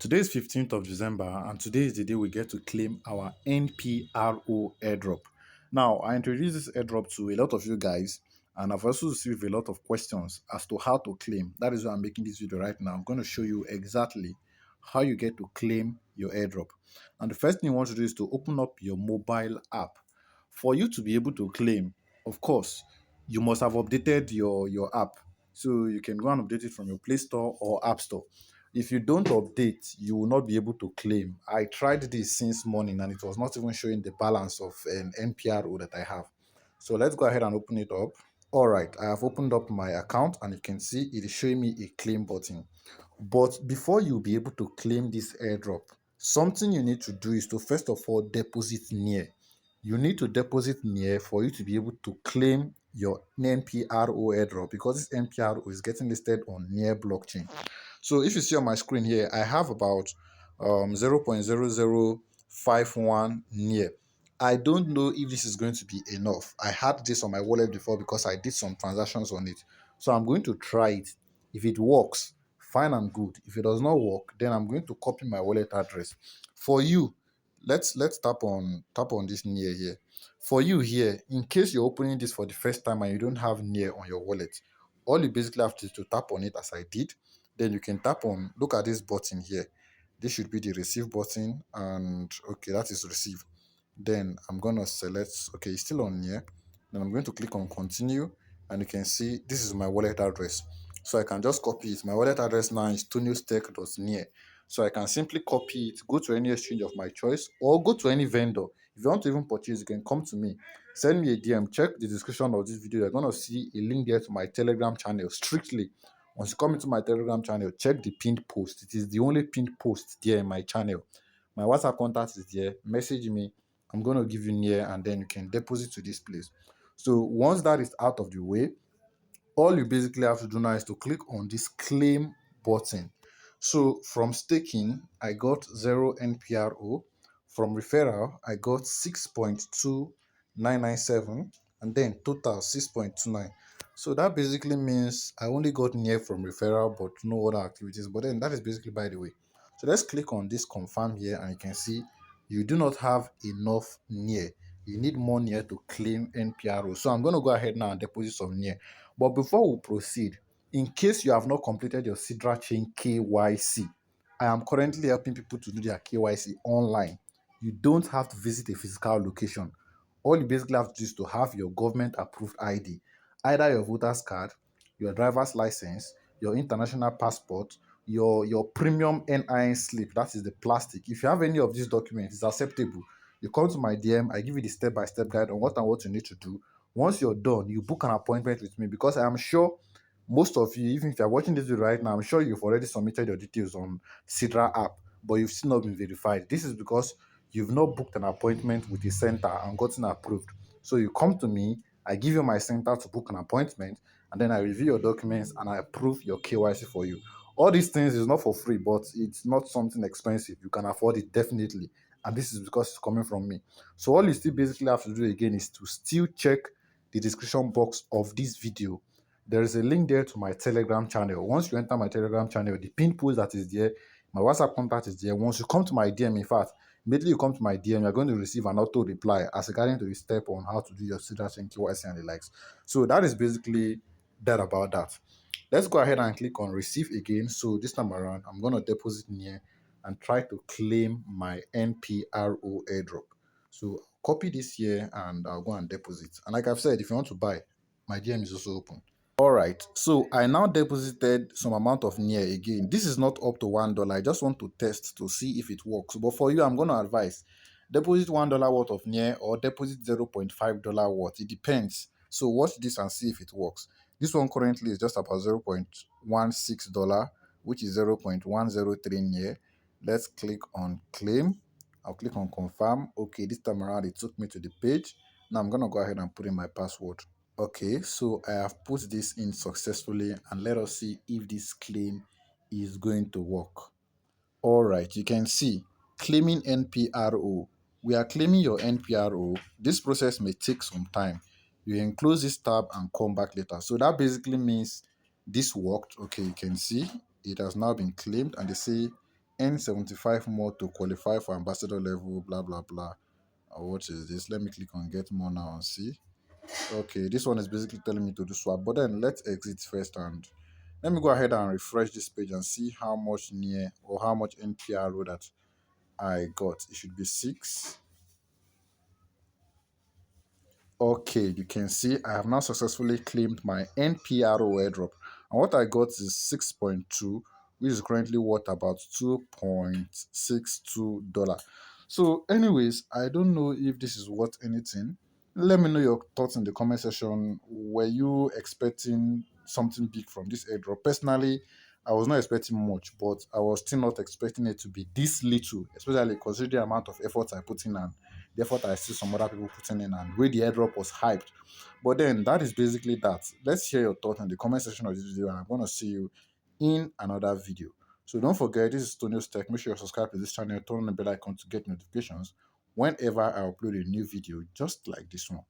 Today is 15th of December, and today is the day we get to claim our NPRO airdrop. Now, I introduced this airdrop to a lot of you guys, and I've also received a lot of questions as to how to claim. That is why I'm making this video right now. I'm going to show you exactly how you get to claim your airdrop. And the first thing you want to do is to open up your mobile app. For you to be able to claim, of course, you must have updated your app. So you can go and update it from your Play Store or App Store. If you don't update, you will not be able to claim. I tried this since morning and it was not even showing the balance of an NPRO that I have. So let's go ahead and open it up. All right, I have opened up my account and you can see it is showing me a claim button. But before you be able to claim this airdrop, something you need to do is to first of all deposit near. You need to deposit near for you to be able to claim your NPRO airdrop, because this NPRO is getting listed on near blockchain. So if you see on my screen here, I have about 0.0051 near. I don't know if this is going to be enough. I had this on my wallet before because I did some transactions on it. So I'm going to try it. If it works, fine and good. If it does not work, then I'm going to copy my wallet address. For you, let's tap on this near here. For you here, in case you're opening this for the first time and you don't have near on your wallet, all you basically have to do is to tap on it as I did. Then you can tap on, look at this button here. This should be the receive button, and okay, that is receive. Then I'm gonna select, okay, it's still on here. Then I'm going to click on continue, and you can see this is my wallet address. So I can just copy it. My wallet address now is toniostech.near. So I can simply copy it, go to any exchange of my choice, or go to any vendor. If you want to even purchase, you can come to me, send me a DM, check the description of this video. You're gonna see a link there to my Telegram channel. Strictly, once you come into my Telegram channel, check the pinned post. It is the only pinned post there in my channel. My WhatsApp contact is there. Message me. I'm going to give you near, and then you can deposit to this place. So once that is out of the way, all you basically have to do now is to click on this claim button. So from staking, I got 0 NPRO. From referral, I got 6.2997, and then total 6.29. So that basically means I only got near from referral but no other activities. But then that is basically by the way. So let's click on this confirm here, and you can see you do not have enough near. You need more near to claim NPRO. So I'm going to go ahead now and deposit some near. But before we proceed, in case you have not completed your Cidra chain KYC, I am currently helping people to do their KYC online. You don't have to visit a physical location. All you basically have to do is to have your government approved ID, either your voter's card, your driver's license, your international passport, your premium NIN slip, that is the plastic. If you have any of these documents, it's acceptable. You come to my DM, I give you the step-by-step guide on what and what you need to do. Once you're done, you book an appointment with me, because I am sure most of you, even if you're watching this video right now, I'm sure you've already submitted your details on Cidra app, but you've still not been verified. This is because you've not booked an appointment with the center and gotten approved. So you come to me, I give you my center to book an appointment, and then I review your documents and I approve your KYC for you. All these things is not for free, but it's not something expensive. You can afford it definitely. And this is because it's coming from me. So all you still basically have to do again is to still check the description box of this video. There is a link there to my Telegram channel. Once you enter my Telegram channel, the pin post that is there, my WhatsApp contact is there. Once you come to my DM, in fact, immediately you come to my DM, you're going to receive an auto reply as regarding to the step on how to do your Cidra and KYC and the likes. So that is basically that about that. Let's go ahead and click on receive again. So this time around, I'm going to deposit near and try to claim my NPRO airdrop. So copy this here and I'll go and deposit. And like I've said, if you want to buy, my DM is also open. All right, so I now deposited some amount of near again. This is not up to $1. I just want to test to see if it works. But for you, I'm going to advise deposit $1 worth of near or deposit $0.5 worth. It depends. So watch this and see if it works. This one currently is just about $0.16, which is 0.103 near. Let's click on claim. I'll click on confirm. Okay, this time around it took me to the page. Now I'm going to go ahead and put in my password. Okay, so I have put this in successfully, and let us see if this claim is going to work. All right, you can see claiming NPRO. We are claiming your NPRO. This process may take some time. You can close this tab and come back later. So that basically means this worked. Okay, you can see it has now been claimed, and they say earn 75 more to qualify for ambassador level, blah blah blah. What is this? Let me click on get more now and see. Okay, this one is basically telling me to do swap, but then let's exit first and let me go ahead and refresh this page and see how much near or how much NPRO that I got. It should be 6. Okay, you can see I have now successfully claimed my NPRO airdrop. And what I got is 6.2, which is currently worth about $2.62. So, anyways, I don't know if this is worth anything. Let me know your thoughts in the comment section. Were you expecting something big from this airdrop? Personally, I was not expecting much, but I was still not expecting it to be this little, especially considering the amount of effort I put in and the effort I see some other people putting in and where the airdrop was hyped. But then that is basically that. Let's hear your thoughts in the comment section of this video, and I'm going to see you in another video. So don't forget, this is Toniostech. Make sure you subscribe to this channel, turn on the bell icon to get notifications whenever I upload a new video just like this one.